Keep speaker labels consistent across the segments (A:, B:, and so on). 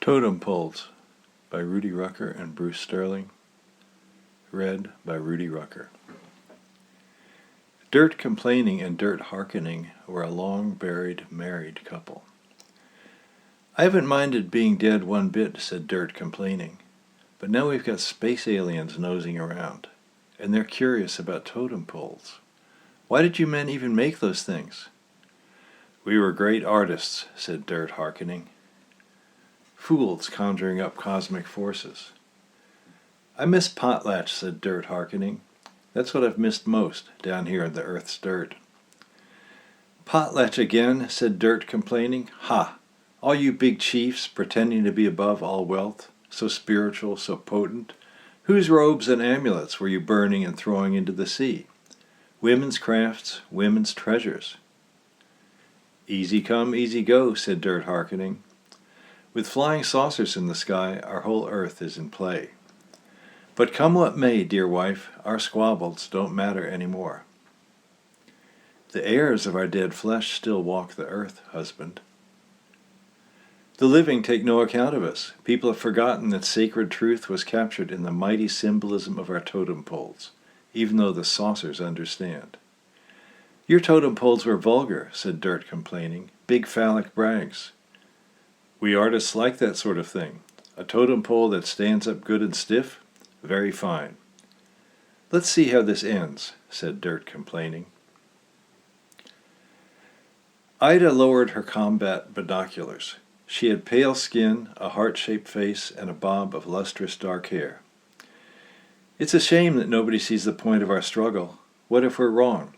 A: Totem Poles by Rudy Rucker and Bruce Sterling. Read by Rudy Rucker. Dirt Complaining and Dirt Hearkening were a long-buried married couple. "I haven't minded being dead one bit," said Dirt Complaining, "but now we've got space aliens nosing around, and they're curious about totem poles. Why did you men even make those things?" "We were great artists," said Dirt Hearkening. "Fools conjuring up cosmic forces." "I miss potlatch," said Dirt Hearkening. "That's what I've missed most, down here in the earth's dirt." "Potlatch again," said Dirt Complaining. "Ha! All you big chiefs pretending to be above all wealth, so spiritual, so potent. Whose robes and amulets were you burning and throwing into the sea? Women's crafts, women's treasures." "Easy come, easy go," said Dirt Hearkening. "With flying saucers in the sky, our whole earth is in play. But come what may, dear wife, our squabbles don't matter any more. The heirs of our dead flesh still walk the earth, husband. The living take no account of us. People have forgotten that sacred truth was captured in the mighty symbolism of our totem poles, even though the saucers understand." "Your totem poles were vulgar," said Dirt Complaining. "Big phallic brags." "We artists like that sort of thing. A totem pole that stands up good and stiff? Very fine." "Let's see how this ends," said Dirt Complaining. Ida lowered her combat binoculars. She had pale skin, a heart-shaped face, and a bob of lustrous dark hair. "It's a shame that nobody sees the point of our struggle. What if we're wrong?"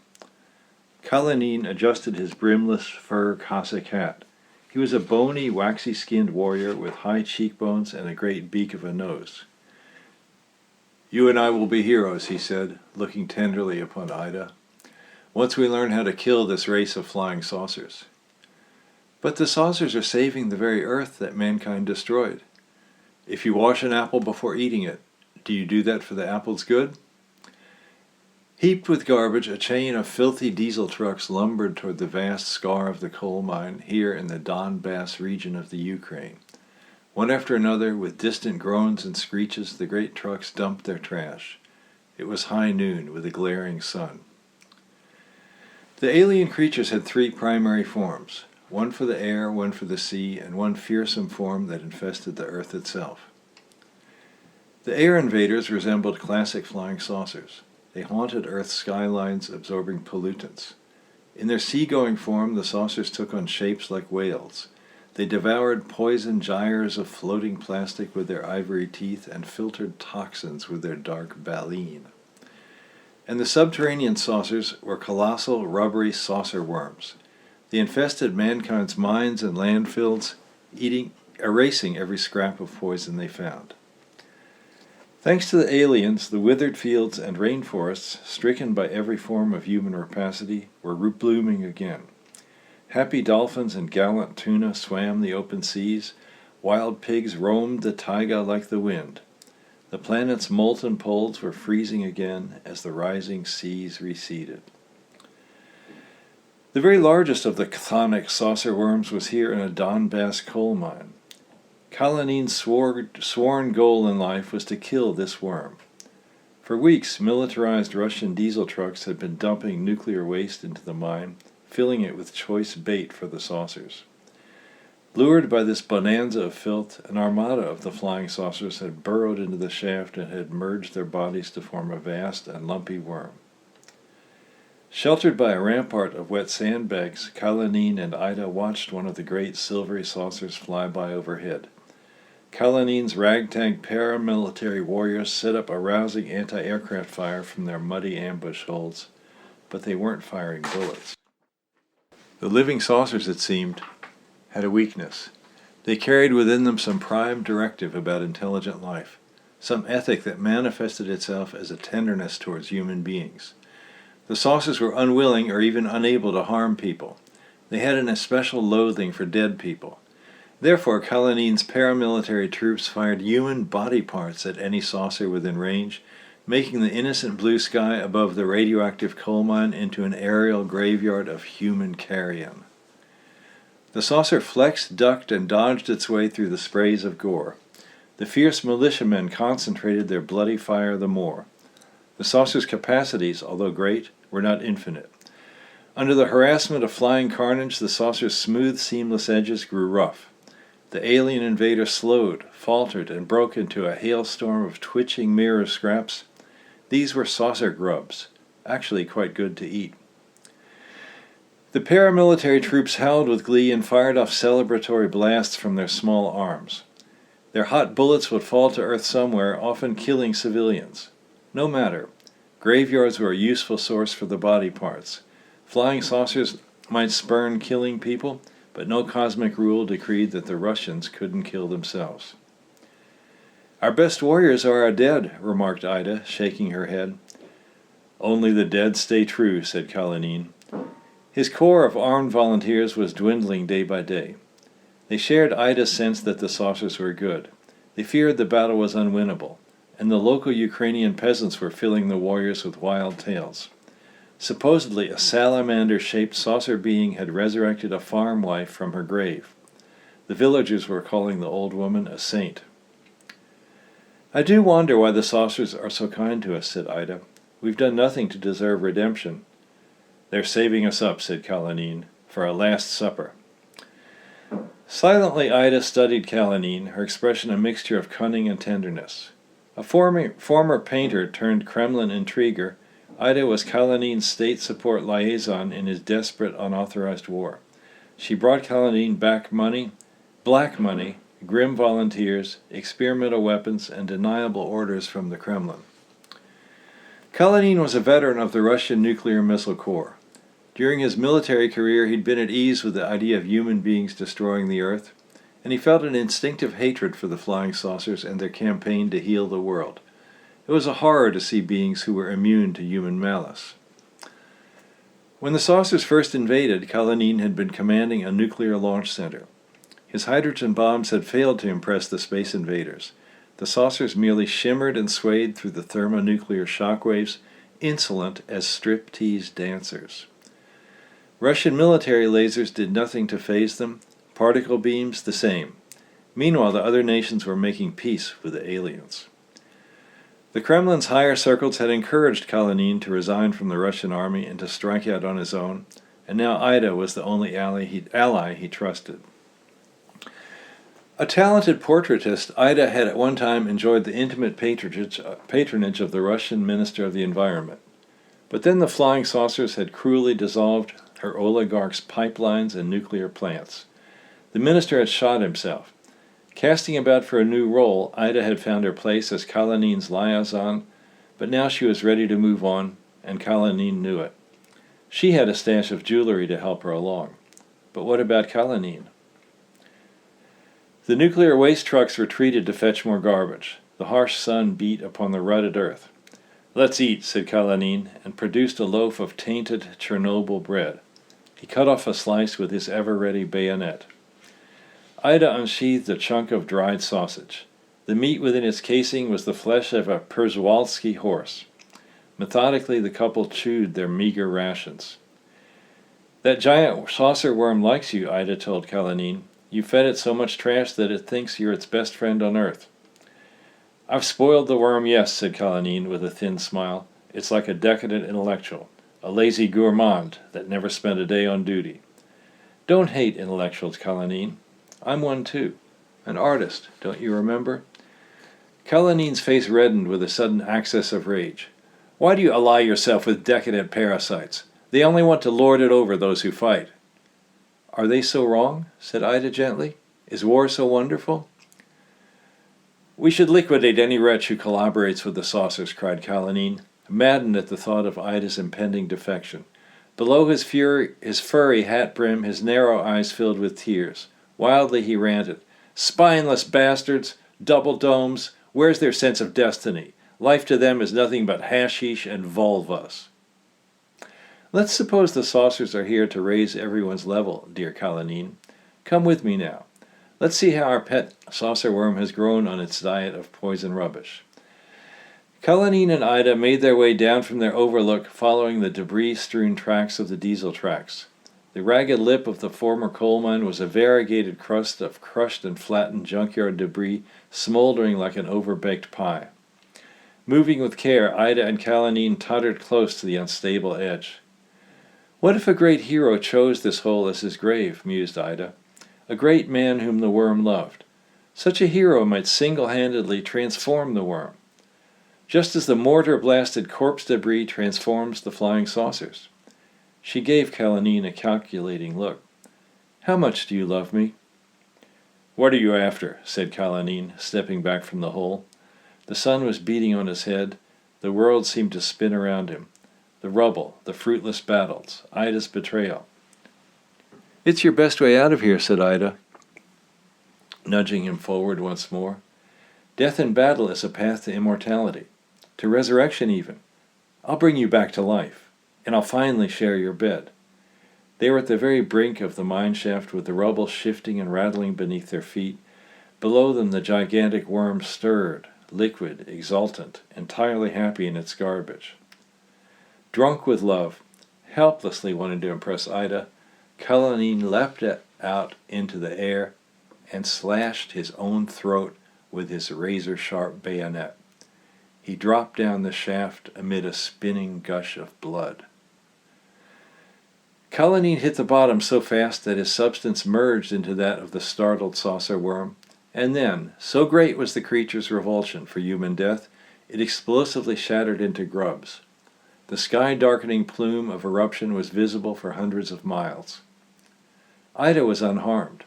A: Kalanin adjusted his brimless fur cassock hat. He was a bony, waxy-skinned warrior with high cheekbones and a great beak of a nose. "You and I will be heroes," he said, looking tenderly upon Ida, "once we learn how to kill this race of flying saucers." "But the saucers are saving the very earth that mankind destroyed. If you wash an apple before eating it, do you do that for the apple's good?" Heaped with garbage, a chain of filthy diesel trucks lumbered toward the vast scar of the coal mine here in the Donbass region of the Ukraine. One after another, with distant groans and screeches, the great trucks dumped their trash. It was high noon, with a glaring sun. The alien creatures had three primary forms, one for the air, one for the sea, and one fearsome form that infested the earth itself. The air invaders resembled classic flying saucers. They haunted Earth's skylines, absorbing pollutants. In their seagoing form, the saucers took on shapes like whales. They devoured poison gyres of floating plastic with their ivory teeth and filtered toxins with their dark baleen. And the subterranean saucers were colossal, rubbery saucer worms. They infested mankind's mines and landfills, erasing every scrap of poison they found. Thanks to the aliens, the withered fields and rainforests, stricken by every form of human rapacity, were blooming again. Happy dolphins and gallant tuna swam the open seas. Wild pigs roamed the taiga like the wind. The planet's molten poles were freezing again as the rising seas receded. The very largest of the chthonic saucer worms was here in a Donbass coal mine. Kalanin's sworn goal in life was to kill this worm. For weeks, militarized Russian diesel trucks had been dumping nuclear waste into the mine, filling it with choice bait for the saucers. Lured by this bonanza of filth, an armada of the flying saucers had burrowed into the shaft and had merged their bodies to form a vast and lumpy worm. Sheltered by a rampart of wet sandbags, Kalanin and Ida watched one of the great silvery saucers fly by overhead. Kalanin's ragtag paramilitary warriors set up a rousing anti-aircraft fire from their muddy ambush holes, but they weren't firing bullets. The living saucers, it seemed, had a weakness. They carried within them some prime directive about intelligent life, some ethic that manifested itself as a tenderness towards human beings. The saucers were unwilling or even unable to harm people. They had an especial loathing for dead people. Therefore, Kalanin's paramilitary troops fired human body parts at any saucer within range, making the innocent blue sky above the radioactive coal mine into an aerial graveyard of human carrion. The saucer flexed, ducked, and dodged its way through the sprays of gore. The fierce militiamen concentrated their bloody fire the more. The saucer's capacities, although great, were not infinite. Under the harassment of flying carnage, the saucer's smooth, seamless edges grew rough. The alien invader slowed, faltered, and broke into a hailstorm of twitching mirror scraps. These were saucer grubs, actually quite good to eat. The paramilitary troops howled with glee and fired off celebratory blasts from their small arms. Their hot bullets would fall to earth somewhere, often killing civilians. No matter. Graveyards were a useful source for the body parts. Flying saucers might spurn killing people, but no cosmic rule decreed that the Russians couldn't kill themselves. "Our best warriors are our dead," remarked Ida, shaking her head. "Only the dead stay true," said Kalanin. His corps of armed volunteers was dwindling day by day. They shared Ida's sense that the saucers were good. They feared the battle was unwinnable, and the local Ukrainian peasants were filling the warriors with wild tales. Supposedly, a salamander-shaped saucer being had resurrected a farm wife from her grave. The villagers were calling the old woman a saint. "I do wonder why the saucers are so kind to us," said Ida. "We've done nothing to deserve redemption." "They're saving us up," said Kalanin, "for a last supper." Silently Ida studied Kalanin, her expression a mixture of cunning and tenderness. A former painter turned Kremlin intriguer, Ida was Kalanin's state support liaison in his desperate, unauthorized war. She brought Kalanin back money, black money, grim volunteers, experimental weapons, and deniable orders from the Kremlin. Kalanin was a veteran of the Russian nuclear missile corps. During his military career, he'd been at ease with the idea of human beings destroying the Earth, and he felt an instinctive hatred for the flying saucers and their campaign to heal the world. It was a horror to see beings who were immune to human malice. When the saucers first invaded, Kalanin had been commanding a nuclear launch center. His hydrogen bombs had failed to impress the space invaders. The saucers merely shimmered and swayed through the thermonuclear shockwaves, insolent as strip-tease dancers. Russian military lasers did nothing to faze them, particle beams the same. Meanwhile, the other nations were making peace with the aliens. The Kremlin's higher circles had encouraged Kalanin to resign from the Russian army and to strike out on his own, and now Ida was the only ally he trusted. A talented portraitist, Ida had at one time enjoyed the intimate patronage of the Russian Minister of the Environment. But then the flying saucers had cruelly dissolved her oligarch's pipelines and nuclear plants. The minister had shot himself. Casting about for a new role, Ida had found her place as Kalanin's liaison, but now she was ready to move on, and Kalanin knew it. She had a stash of jewelry to help her along. But what about Kalanin? The nuclear waste trucks retreated to fetch more garbage. The harsh sun beat upon the rutted earth. "Let's eat," said Kalanin, and produced a loaf of tainted Chernobyl bread. He cut off a slice with his ever-ready bayonet. Ida unsheathed a chunk of dried sausage. The meat within its casing was the flesh of a Przewalski horse. Methodically, the couple chewed their meager rations. "That giant saucer worm likes you," Ida told Kalanin. "You fed it so much trash that it thinks you're its best friend on Earth." "I've spoiled the worm, yes," said Kalanin with a thin smile. "It's like a decadent intellectual, a lazy gourmand that never spent a day on duty." "Don't hate intellectuals, Kalanin. I'm one too. An artist, don't you remember?" Kalanin's face reddened with a sudden access of rage. "Why do you ally yourself with decadent parasites? They only want to lord it over those who fight." "Are they so wrong?" said Ida gently. "Is war so wonderful?" "We should liquidate any wretch who collaborates with the saucers," cried Kalanin, maddened at the thought of Ida's impending defection. Below his furry hat brim, his narrow eyes filled with tears. Wildly he ranted, "Spineless bastards! Double domes! Where's their sense of destiny? Life to them is nothing but hashish and vulvas." "Let's suppose the saucers are here to raise everyone's level, dear Kalanin. Come with me now. Let's see how our pet saucer worm has grown on its diet of poison rubbish." Kalanin and Ida made their way down from their overlook, following the debris-strewn tracks of the diesel tracks. The ragged lip of the former coal mine was a variegated crust of crushed and flattened junkyard debris, smoldering like an overbaked pie. Moving with care, Ida and Kalanine tottered close to the unstable edge. "What if a great hero chose this hole as his grave?" mused Ida. "A great man whom the worm loved. Such a hero might single-handedly transform the worm, just as the mortar-blasted corpse debris transforms the flying saucers." She gave Kalanine a calculating look. "How much do you love me?" "What are you after?" said Kalanine, stepping back from the hole. The sun was beating on his head. The world seemed to spin around him. The rubble, the fruitless battles, Ida's betrayal. "It's your best way out of here," said Ida, nudging him forward once more. "Death in battle is a path to immortality, to resurrection even. I'll bring you back to life, and I'll finally share your bed." They were at the very brink of the mine shaft, with the rubble shifting and rattling beneath their feet. Below them the gigantic worm stirred, liquid, exultant, entirely happy in its garbage. Drunk with love, helplessly wanting to impress Ida, Kalanine leapt out into the air and slashed his own throat with his razor-sharp bayonet. He dropped down the shaft amid a spinning gush of blood. Kalanine hit the bottom so fast that his substance merged into that of the startled saucer worm, and then, so great was the creature's revulsion for human death, it explosively shattered into grubs. The sky-darkening plume of eruption was visible for hundreds of miles. Ida was unharmed.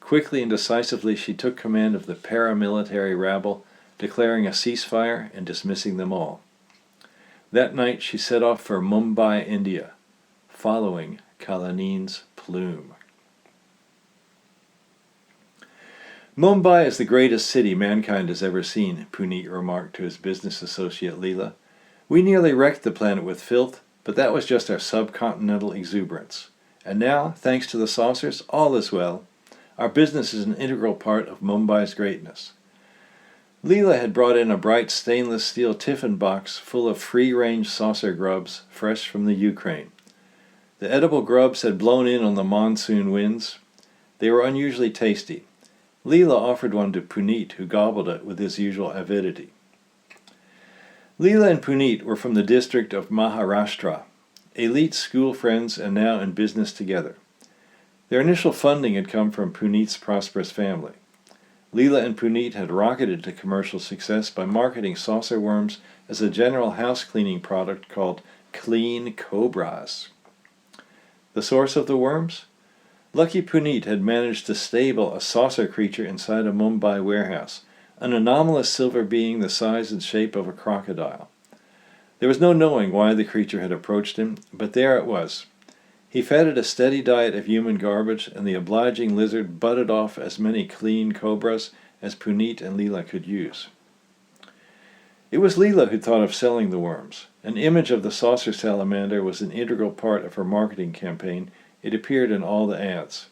A: Quickly and decisively she took command of the paramilitary rabble, declaring a ceasefire and dismissing them all. That night she set off for Mumbai, India, following Kalanine's plume. "Mumbai is the greatest city mankind has ever seen," Puneet remarked to his business associate Leela. "We nearly wrecked the planet with filth, but that was just our subcontinental exuberance. And now, thanks to the saucers, all is well. Our business is an integral part of Mumbai's greatness." Leela had brought in a bright stainless steel tiffin box full of free-range saucer grubs, fresh from the Ukraine. The edible grubs had blown in on the monsoon winds. They were unusually tasty. Leela offered one to Puneet, who gobbled it with his usual avidity. Leela and Puneet were from the district of Maharashtra, elite school friends and now in business together. Their initial funding had come from Puneet's prosperous family. Leela and Puneet had rocketed to commercial success by marketing saucer worms as a general house-cleaning product called Clean Cobras. The source of the worms? Lucky Puneet had managed to stable a saucer creature inside a Mumbai warehouse, an anomalous silver being the size and shape of a crocodile. There was no knowing why the creature had approached him, but there it was. He fed it a steady diet of human garbage, and the obliging lizard butted off as many clean cobras as Puneet and Leela could use. It was Leela who thought of selling the worms. An image of the saucer salamander was an integral part of her marketing campaign. It appeared in all the ads.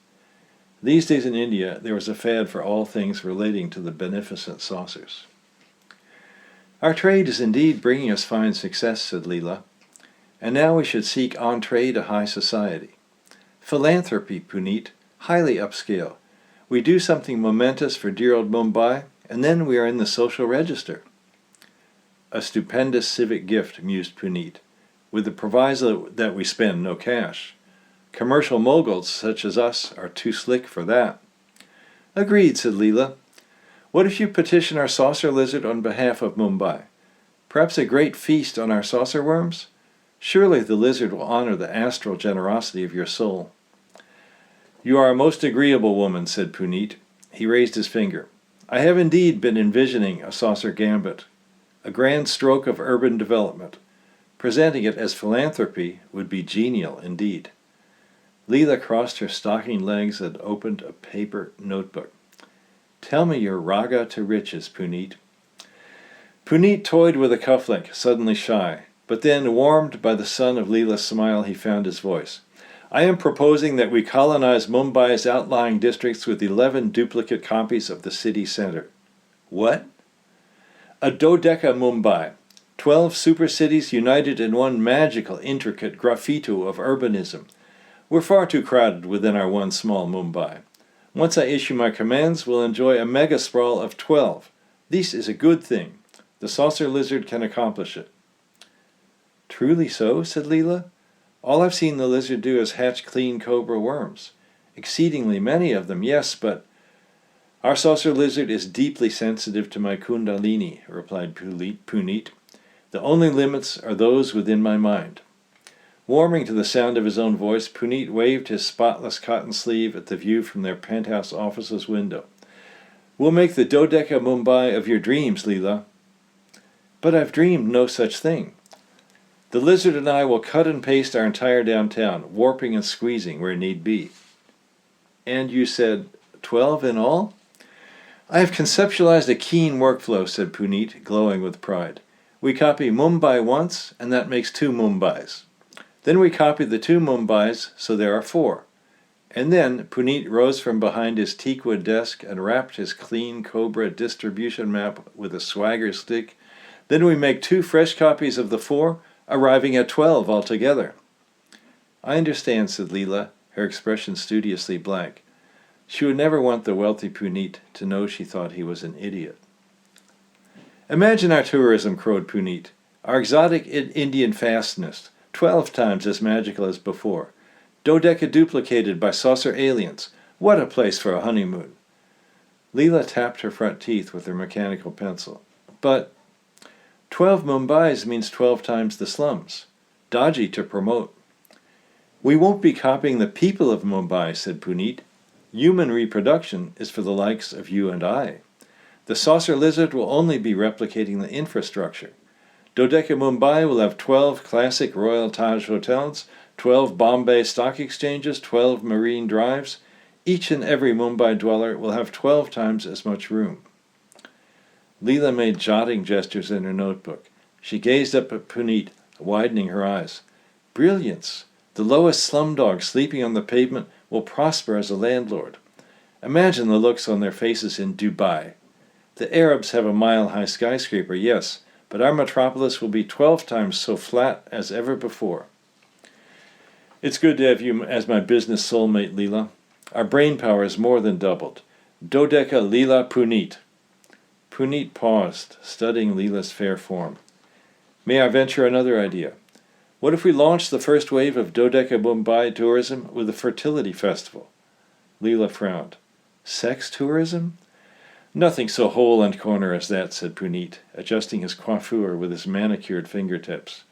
A: These days in India, there was a fad for all things relating to the beneficent saucers. "Our trade is indeed bringing us fine success," said Leela. "And now we should seek entree to high society. Philanthropy, Puneet, highly upscale. We do something momentous for dear old Mumbai, and then we are in the social register." "A stupendous civic gift," mused Puneet, "with the proviso that we spend no cash. Commercial moguls such as us are too slick for that." "Agreed," said Leela. "What if you petition our saucer lizard on behalf of Mumbai? Perhaps a great feast on our saucer worms? Surely the lizard will honor the astral generosity of your soul." "You are a most agreeable woman," said Puneet. He raised his finger. "I have indeed been envisioning a saucer gambit, a grand stroke of urban development. Presenting it as philanthropy would be genial indeed." Leela crossed her stocking legs and opened a paper notebook. "Tell me your raga to riches, Puneet." Puneet toyed with a cufflink, suddenly shy, but then, warmed by the sun of Leela's smile, he found his voice. "I am proposing that we colonize Mumbai's outlying districts with 11 duplicate copies of the city center." "What?" "A dodeca Mumbai, 12 super cities united in one magical, intricate graffito of urbanism. We're far too crowded within our one small Mumbai. Once I issue my commands, we'll enjoy a mega sprawl of 12. This is a good thing. The saucer lizard can accomplish it." "Truly so?" said Leela. "All I've seen the lizard do is hatch clean cobra worms. Exceedingly many of them, yes, but—" "Our saucer lizard is deeply sensitive to my kundalini," replied Puneet. "The only limits are those within my mind." Warming to the sound of his own voice, Puneet waved his spotless cotton sleeve at the view from their penthouse office's window. "We'll make the Dodeka Mumbai of your dreams, Leela." "But I've dreamed no such thing." "The lizard and I will cut and paste our entire downtown, warping and squeezing where need be." "And you said 12 in all?" "I have conceptualized a keen workflow," said Puneet, glowing with pride. "We copy Mumbai once, and that makes 2 Mumbais. Then we copy the 2 Mumbais, so there are 4. And then," Puneet rose from behind his teakwood desk and wrapped his clean Cobra distribution map with a swagger stick, "then we make 2 fresh copies of the 4, arriving at 12 altogether." "I understand," said Leela, her expression studiously blank. She would never want the wealthy Puneet to know she thought he was an idiot. "Imagine our tourism," crowed Puneet. "Our exotic Indian fastness, 12 times as magical as before. Dodeca duplicated by saucer aliens. What a place for a honeymoon." Leela tapped her front teeth with her mechanical pencil. "But 12 Mumbais means 12 times the slums. Dodgy to promote." "We won't be copying the people of Mumbai," said Puneet. "Human reproduction is for the likes of you and I. The saucer lizard will only be replicating the infrastructure. Dodeca Mumbai will have 12 classic Royal Taj hotels, 12 Bombay stock exchanges, 12 marine drives. Each and every Mumbai dweller will have 12 times as much room." Leela made jotting gestures in her notebook. She gazed up at Puneet, widening her eyes. "Brilliance! The lowest slumdog sleeping on the pavement will prosper as a landlord. Imagine the looks on their faces in Dubai. The Arabs have a mile-high skyscraper, yes, but our metropolis will be 12 times so flat as ever before." "It's good to have you as my business soulmate, Leela. Our brain power is more than doubled. Dodeca Leela Puneet." Puneet paused, studying Leela's fair form. "May I venture another idea? What if we launched the first wave of Dodeca Mumbai tourism with a fertility festival?" Leela frowned. "Sex tourism?" "Nothing so hole and corner as that," said Puneet, adjusting his coiffure with his manicured fingertips.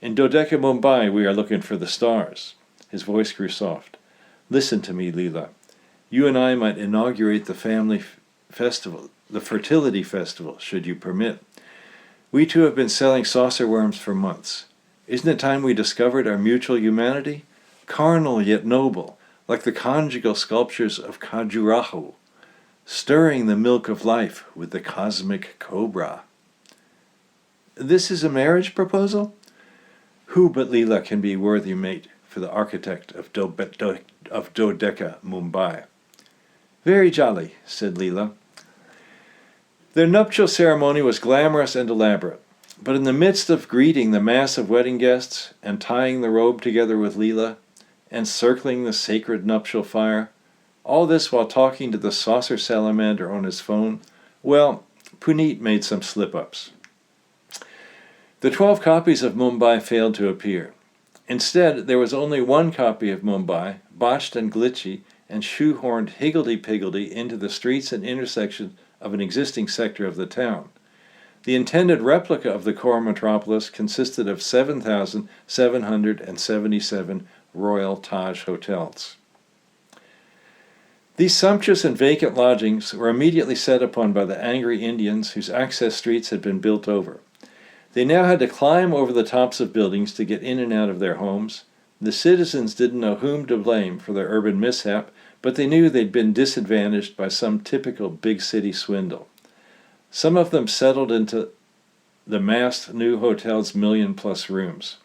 A: "In Dodeca Mumbai we are looking for the stars." His voice grew soft. "Listen to me, Leela. You and I might inaugurate the family festival, the fertility festival, should you permit. We two have been selling saucer worms for months. Isn't it time we discovered our mutual humanity? Carnal yet noble, like the conjugal sculptures of Khajuraho, stirring the milk of life with the cosmic cobra." "This is a marriage proposal?" "Who but Leela can be worthy mate for the architect of Dodeca Mumbai?" "Very jolly," said Leela. Their nuptial ceremony was glamorous and elaborate, but in the midst of greeting the mass of wedding guests, and tying the robe together with Leela, and circling the sacred nuptial fire, all this while talking to the saucer salamander on his phone, well, Puneet made some slip-ups. The 12 copies of Mumbai failed to appear. Instead, there was only one copy of Mumbai, botched and glitchy, and shoehorned higgledy-piggledy into the streets and intersections of an existing sector of the town. The intended replica of the core metropolis consisted of 7,777 Royal Taj hotels. These sumptuous and vacant lodgings were immediately set upon by the angry Indians whose access streets had been built over. They now had to climb over the tops of buildings to get in and out of their homes. The citizens didn't know whom to blame for their urban mishap, but they knew they'd been disadvantaged by some typical big city swindle. Some of them settled into the massed new hotel's million-plus rooms.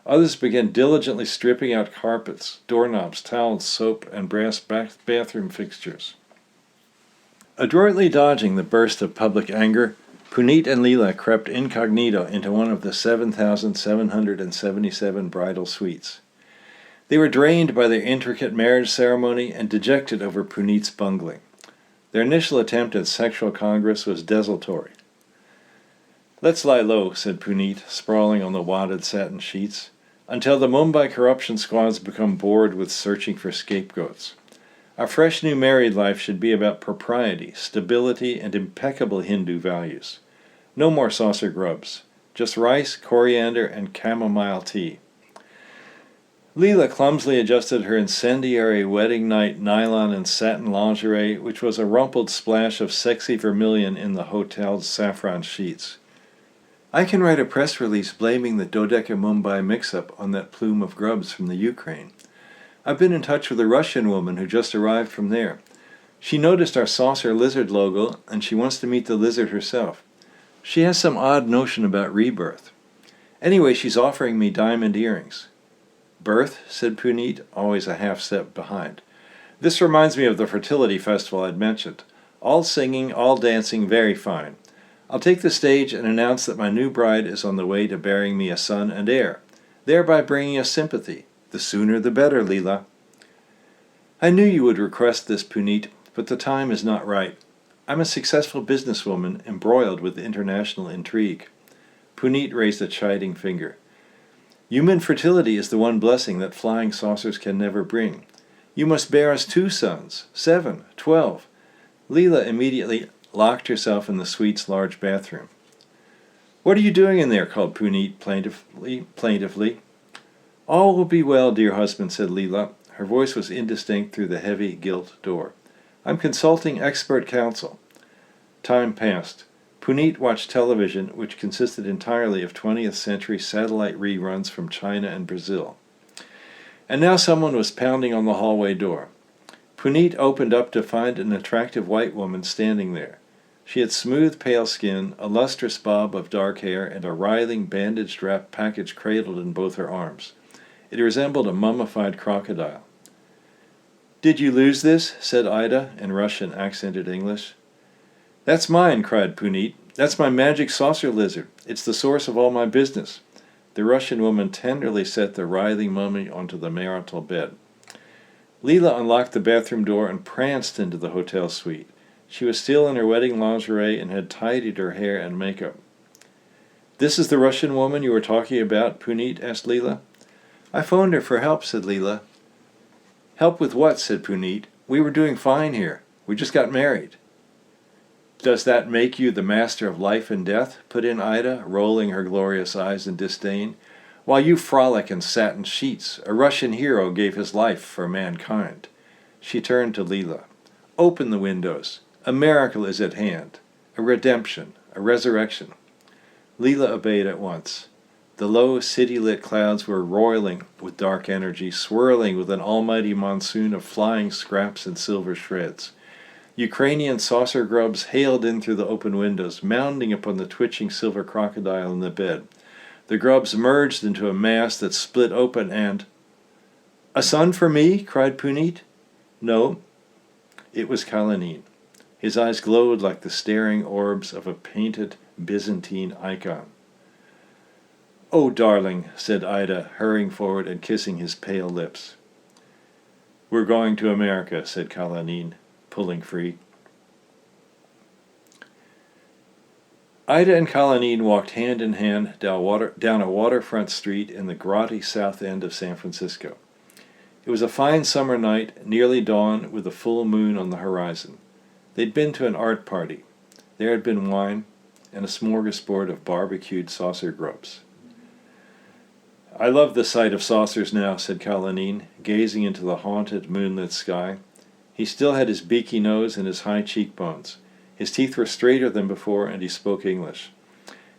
A: Others began diligently stripping out carpets, doorknobs, towels, soap, and brass bathroom fixtures. Adroitly dodging the burst of public anger, Puneet and Leela crept incognito into one of the 7,777 bridal suites. They were drained by their intricate marriage ceremony and dejected over Puneet's bungling. Their initial attempt at sexual congress was desultory. "Let's lie low," said Puneet, sprawling on the wadded satin sheets, "until the Mumbai corruption squads become bored with searching for scapegoats. Our fresh new married life should be about propriety, stability, and impeccable Hindu values. No more saucer grubs. Just rice, coriander, and chamomile tea." Leela clumsily adjusted her incendiary wedding night nylon and satin lingerie, which was a rumpled splash of sexy vermilion in the hotel's saffron sheets. "I can write a press release blaming the Dodeca Mumbai mix-up on that plume of grubs from the Ukraine. I've been in touch with a Russian woman who just arrived from there. She noticed our saucer lizard logo, and she wants to meet the lizard herself. She has some odd notion about rebirth. Anyway, she's offering me diamond earrings." "Birth?" said Puneet, always a half step behind. "This reminds me of the fertility festival I'd mentioned. All singing, all dancing, very fine. I'll take the stage and announce that my new bride is on the way to bearing me a son and heir, thereby bringing us sympathy. The sooner the better, Leela." "I knew you would request this, Puneet, but the time is not right. I'm a successful businesswoman embroiled with international intrigue." Puneet raised a chiding finger. "Human fertility is the one blessing that flying saucers can never bring. You must bear us 2 sons, 7, 12. Leela immediately locked herself in the suite's large bathroom. "What are you doing in there?" called Puneet plaintively. "All will be well, dear husband," said Leela. Her voice was indistinct through the heavy gilt door. "I'm consulting expert counsel." Time passed. Puneet watched television, which consisted entirely of 20th century satellite reruns from China and Brazil. And now someone was pounding on the hallway door. Puneet opened up to find an attractive white woman standing there. She had smooth, pale skin, a lustrous bob of dark hair, and a writhing, bandage-wrapped package cradled in both her arms. It resembled a mummified crocodile. "Did you lose this?" said Ida, in Russian accented English. "That's mine," cried Puneet. "That's my magic saucer lizard. It's the source of all my business." The Russian woman tenderly set the writhing mummy onto the marital bed. Leela unlocked the bathroom door and pranced into the hotel suite. She was still in her wedding lingerie and had tidied her hair and makeup. "This is the Russian woman you were talking about?" Puneet asked Leela. "I phoned her for help," said Leela. "Help with what?" said Puneet. "We were doing fine here. We just got married." "Does that make you the master of life and death?" put in Ida, rolling her glorious eyes in disdain. "While you frolic in satin sheets, a Russian hero gave his life for mankind." She turned to Leela. "Open the windows. A miracle is at hand. A redemption. A resurrection." Leela obeyed at once. The low, city-lit clouds were roiling with dark energy, swirling with an almighty monsoon of flying scraps and silver shreds. Ukrainian saucer grubs hailed in through the open windows, mounding upon the twitching silver crocodile in the bed. The grubs merged into a mass that split open and— "A son for me?" cried Puneet. "No." It was Kalanin. His eyes glowed like the staring orbs of a painted Byzantine icon. "Oh, darling," said Ida, hurrying forward and kissing his pale lips. "We're going to America," said Kalanin, pulling free. Ida and Kalanin walked hand in hand down a waterfront street in the grotty south end of San Francisco. It was a fine summer night, nearly dawn, with a full moon on the horizon. They'd been to an art party. There had been wine and a smorgasbord of barbecued saucer grubs. "I love the sight of saucers now," said Kalanin, gazing into the haunted, moonlit sky. He still had his beaky nose and his high cheekbones. His teeth were straighter than before, and he spoke English.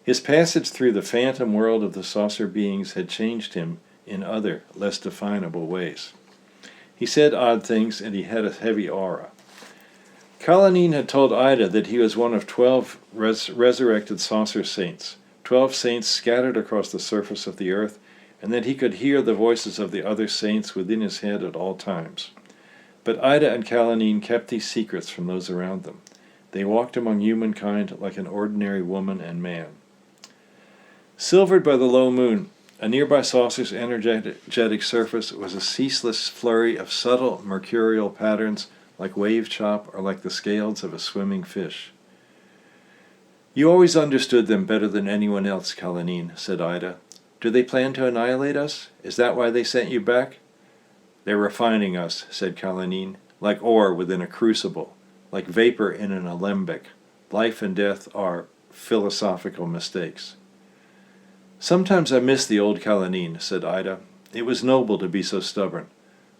A: His passage through the phantom world of the saucer beings had changed him in other, less definable ways. He said odd things, and he had a heavy aura. Kalanin had told Ida that he was one of 12 resurrected saucer saints, 12 saints scattered across the surface of the earth, and that he could hear the voices of the other saints within his head at all times. But Ida and Kalanin kept these secrets from those around them. They walked among humankind like an ordinary woman and man. Silvered by the low moon, A nearby saucer's energetic surface was a ceaseless flurry of subtle mercurial patterns like wave chop or like the scales of a swimming fish. "You always understood them better than anyone else, Colleen," said Ida. "Do they plan to annihilate us? Is that why they sent you back?" "They're refining us," said Colleen, "like ore within a crucible, like vapor in an alembic. Life and death are philosophical mistakes." "Sometimes I miss the old Colleen," said Ida. "It was noble to be so stubborn,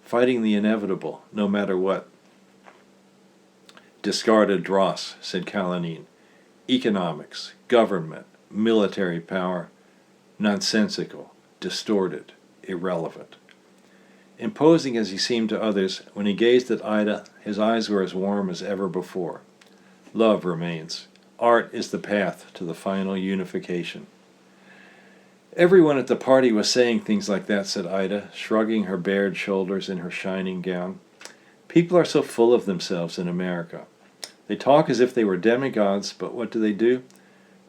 A: fighting the inevitable, no matter what." "Discarded dross," said Colleen. "Economics, government, military power, nonsensical, distorted, irrelevant." Imposing as he seemed to others, when he gazed at Ida, his eyes were as warm as ever before. Love remains. Art is the path to the final unification. "Everyone at the party was saying things like that," said Ida, shrugging her bared shoulders in her shining gown. "People are so full of themselves in America. They talk as if they were demigods, but what do?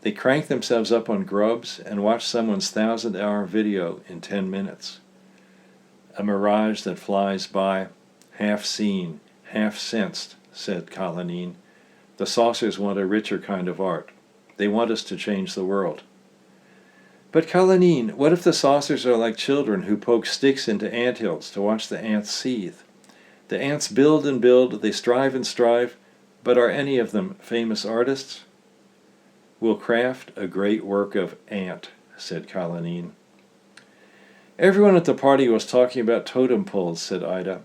A: They crank themselves up on grubs and watch someone's 1,000-hour video in 10 minutes. A mirage that flies by, half seen, half sensed," said Colleen. "The saucers want a richer kind of art. They want us to change the world." "But Colleen, what if the saucers are like children who poke sticks into anthills to watch the ants seethe? The ants build and build, they strive and strive, but are any of them famous artists?" "We'll craft a great work of ant," said Colleen. "Everyone at the party was talking about totem poles," said Ida.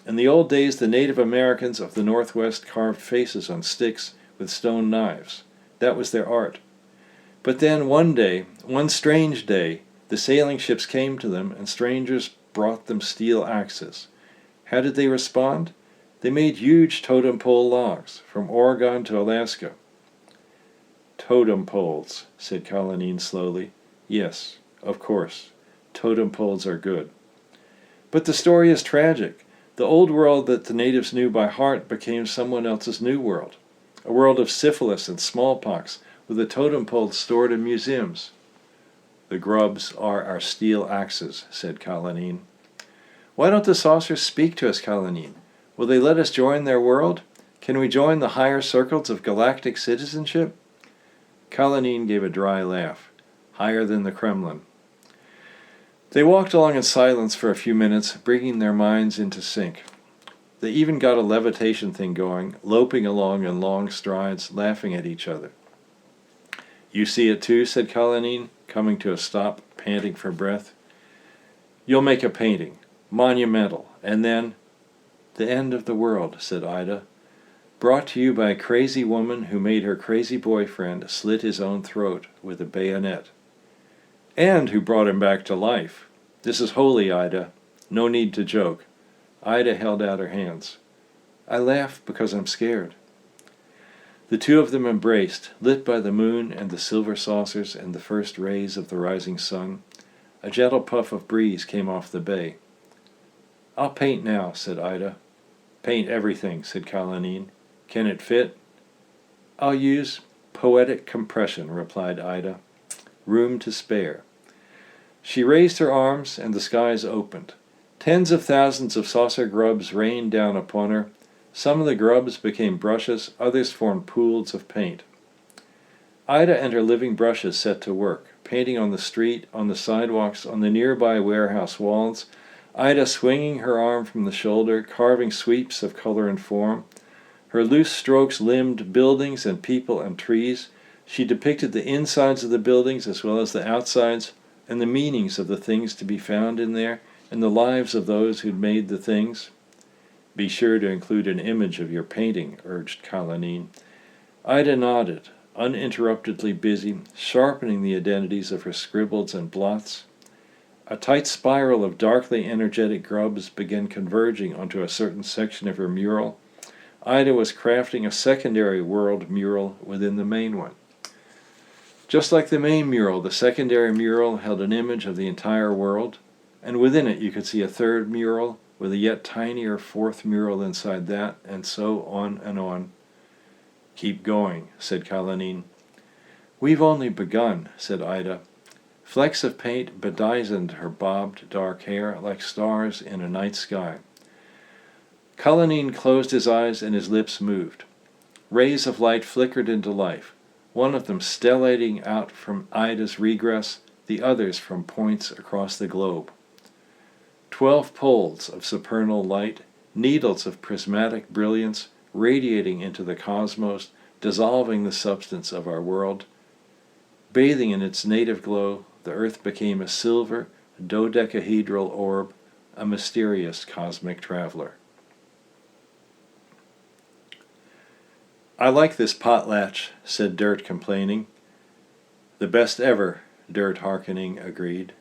A: "In the old days the Native Americans of the Northwest carved faces on sticks with stone knives. That was their art. But then one strange day, the sailing ships came to them and strangers brought them steel axes. How did they respond? They made huge totem pole logs, from Oregon to Alaska." "Totem poles," said Colleen slowly. "Yes, of course. Totem poles are good. But the story is tragic. The old world that the natives knew by heart became someone else's new world. A world of syphilis and smallpox, with the totem poles stored in museums." "The grubs are our steel axes," said Colleen. "Why don't the saucers speak to us, Colleen? Will they let us join their world? Can we join the higher circles of galactic citizenship?" Colleen gave a dry laugh. "Higher than the Kremlin." They walked along in silence for a few minutes, bringing their minds into sync. They even got a levitation thing going, loping along in long strides, laughing at each other. "You see it too?" said Colleen, coming to a stop, panting for breath. "You'll make a painting. Monumental. And then—" "The end of the world," said Ida. "Brought to you by a crazy woman who made her crazy boyfriend slit his own throat with a bayonet. And who brought him back to life. This is holy, Ida. No need to joke." Ida held out her hands. "I laugh because I'm scared." The two of them embraced, lit by the moon and the silver saucers and the first rays of the rising sun. A gentle puff of breeze came off the bay. "I'll paint now," said Ida. "Paint everything," said Colleen. "Can it fit?" "I'll use poetic compression," replied Ida. "Room to spare." She raised her arms, and the skies opened. Tens of thousands of saucer grubs rained down upon her. Some of the grubs became brushes, others formed pools of paint. Ida and her living brushes set to work, painting on the street, on the sidewalks, on the nearby warehouse walls. Ida swinging her arm from the shoulder, carving sweeps of color and form. Her loose strokes limned buildings and people and trees. She depicted the insides of the buildings as well as the outsides, and the meanings of the things to be found in there, and the lives of those who'd made the things. "Be sure to include an image of your painting," urged Colleen. Ida nodded, uninterruptedly busy, sharpening the identities of her scribbles and blots. A tight spiral of darkly energetic grubs began converging onto a certain section of her mural. Ida was crafting a secondary world mural within the main one. Just like the main mural, the secondary mural held an image of the entire world, and within it you could see a third mural, with a yet tinier fourth mural inside that, and so on and on. "Keep going," said Colleen. "We've only begun," said Ida. Flecks of paint bedizened her bobbed dark hair like stars in a night sky. Cullinane closed his eyes and his lips moved. Rays of light flickered into life, one of them stellating out from Ida's regress, the others from points across the globe. 12 poles of supernal light, needles of prismatic brilliance, radiating into the cosmos, dissolving the substance of our world. Bathing in its native glow, the earth became a silver, dodecahedral orb, a mysterious cosmic traveler. "I like this potlatch," said Dirt, complaining. "The best ever," Dirt, hearkening, agreed.